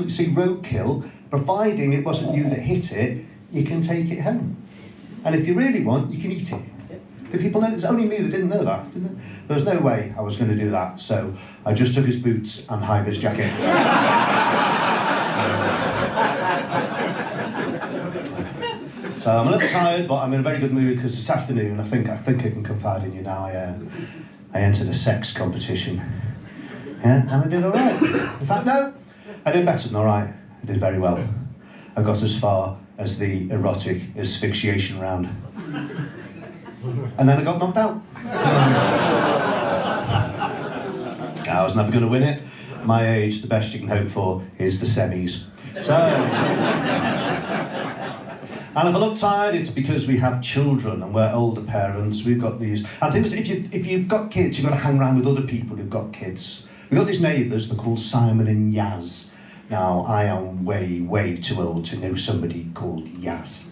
see roadkill, providing it wasn't you that hit it, you can take it home. And if you really want, you can eat it. Did people know? It was only me that didn't know that, didn't it? There was no way I was going to do that, so I just took his boots and high-vis jacket. So I'm a little tired, but I'm in a very good mood because this afternoon I think I can confide in you now. I entered a sex competition, and I did all right. In fact, no, I did better than all right. I did very well. I got as far as the erotic asphyxiation round, and then I got knocked out. I was never going to win it. My age, the best you can hope for is the semis. So. And if I look tired, it's because we have children and we're older parents. We've got these. And things. If you've got kids, you've got to hang around with other people who've got kids. We've got these neighbours. They're called Simon and Yaz. Now, I am way too old to know somebody called Yaz.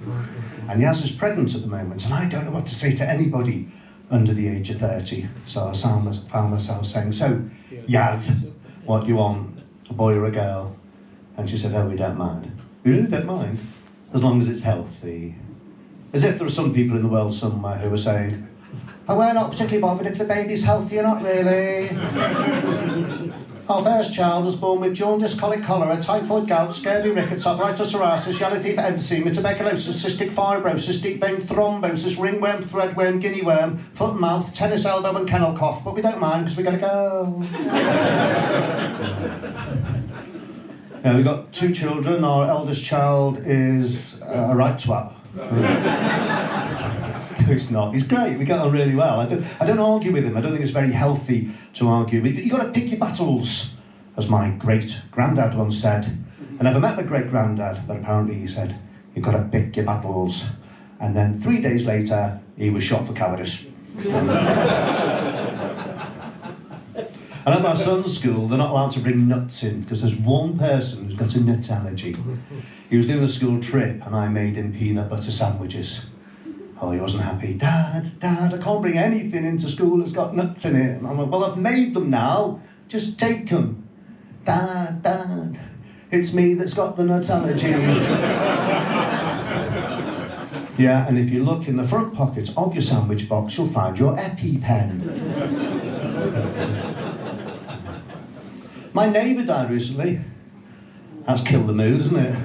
And Yaz is pregnant at the moment, and I don't know what to say to anybody under the age of 30. So I found myself saying, "So, Yaz, what do you want? A boy or a girl?" And she said, "Oh, we don't mind. We really don't mind. As long as it's healthy." As if there are some people in the world somewhere who are saying, "Oh, we're not particularly bothered if the baby's healthy or not, really. Our first child was born with jaundice, colic, cholera, typhoid, gout, scurvy, rickets, arthritis, psoriasis, yellow fever, emphysema, tuberculosis, cystic fibrosis, deep vein thrombosis, ringworm, threadworm, guinea worm, foot and mouth, tennis elbow and kennel cough, but we don't mind because we've got to go." Yeah, we've got 2 children. Our eldest child is a right twat. No, he's not. He's great. We get on really well. I don't argue with him. I don't think it's very healthy to argue. You've got to pick your battles, as my great-granddad once said. I never met my great-granddad, but apparently he said, "You've got to pick your battles." And then 3 days later, he was shot for cowardice. And at my son's school, they're not allowed to bring nuts in because there's one person who's got a nut allergy. He was doing a school trip and I made him peanut butter sandwiches. Oh, he wasn't happy. "Dad, I can't bring anything into school that's got nuts in it." And I'm like, "Well, I've made them now. Just take them." Dad, it's me that's got the nut allergy." Yeah, and if you look in the front pocket of your sandwich box, you'll find your EpiPen. My neighbour died recently. That's killed the mood, isn't it?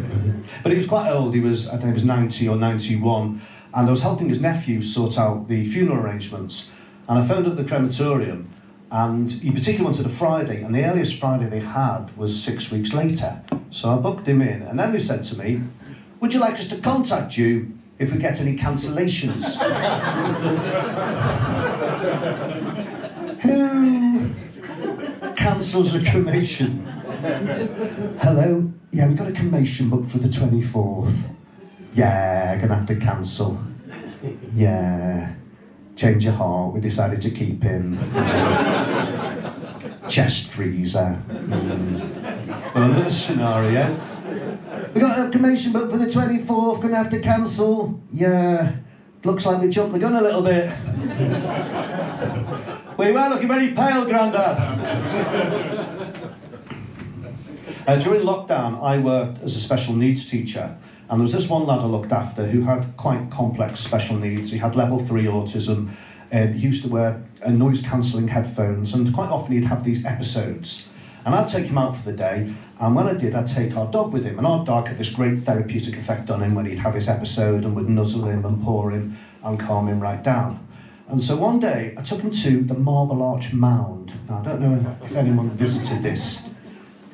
But he was quite old. He was 90 or 91. And I was helping his nephew sort out the funeral arrangements. And I phoned up the crematorium. And he particularly wanted a Friday. And the earliest Friday they had was 6 weeks later. So I booked him in. And then they said to me, "Would you like us to contact you if we get any cancellations?" Who cancels a cremation? "Hello? Yeah, we've got a cremation booked for the 24th. Yeah, gonna have to cancel. Yeah, change your heart, we decided to keep him. Chest freezer. Well, another scenario. We got a cremation booked for the 24th, gonna have to cancel. Yeah, looks like we jumped the gun a little bit. Well, you were looking very pale, Grandad." During lockdown, I worked as a special needs teacher, and there was this one lad I looked after who had quite complex special needs. He had level 3 autism, he used to wear noise-cancelling headphones, and quite often he'd have these episodes. And I'd take him out for the day, and when I did, I'd take our dog with him, and our dog had this great therapeutic effect on him when he'd have his episode and would nuzzle him and paw him and calm him right down. And so one day, I took him to the Marble Arch Mound. Now, I don't know if anyone visited this.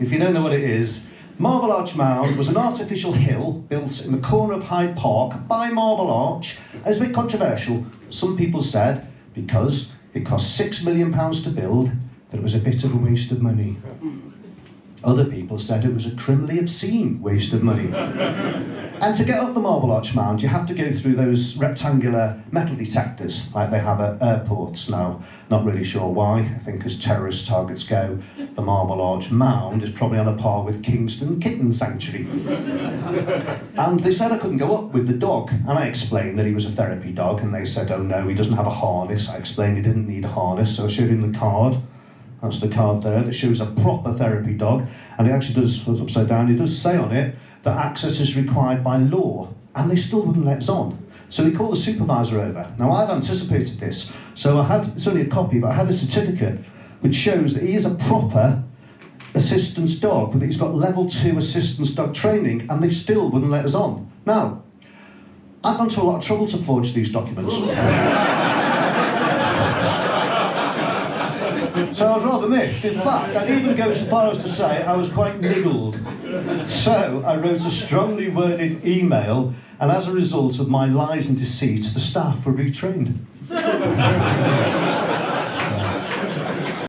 If you don't know what it is, Marble Arch Mound was an artificial hill built in the corner of Hyde Park by Marble Arch. It was a bit controversial. Some people said, because it cost £6 million to build, that it was a bit of a waste of money. Other people said it was a criminally obscene waste of money. And to get up the Marble Arch Mound, you have to go through those rectangular metal detectors like they have at airports. Now, not really sure why. I think as terrorist targets go, the Marble Arch Mound is probably on a par with Kingston Kitten Sanctuary. And they said I couldn't go up with the dog. And I explained that he was a therapy dog, and they said, "Oh no, he doesn't have a harness." I explained he didn't need a harness, so I showed him the card. that's the card there, that shows a proper therapy dog, and it actually does, upside down, it does say on it that access is required by law, and they still wouldn't let us on. So we called the supervisor over. Now I'd anticipated this, so it's only a copy, but I had a certificate which shows that he is a proper assistance dog, but he's got level 2 assistance dog training, and they still wouldn't let us on. Now, I've gone to a lot of trouble to forge these documents. So I was rather miffed. In fact, I'd even go so far as to say I was quite niggled. So I wrote a strongly worded email, and as a result of my lies and deceit, the staff were retrained.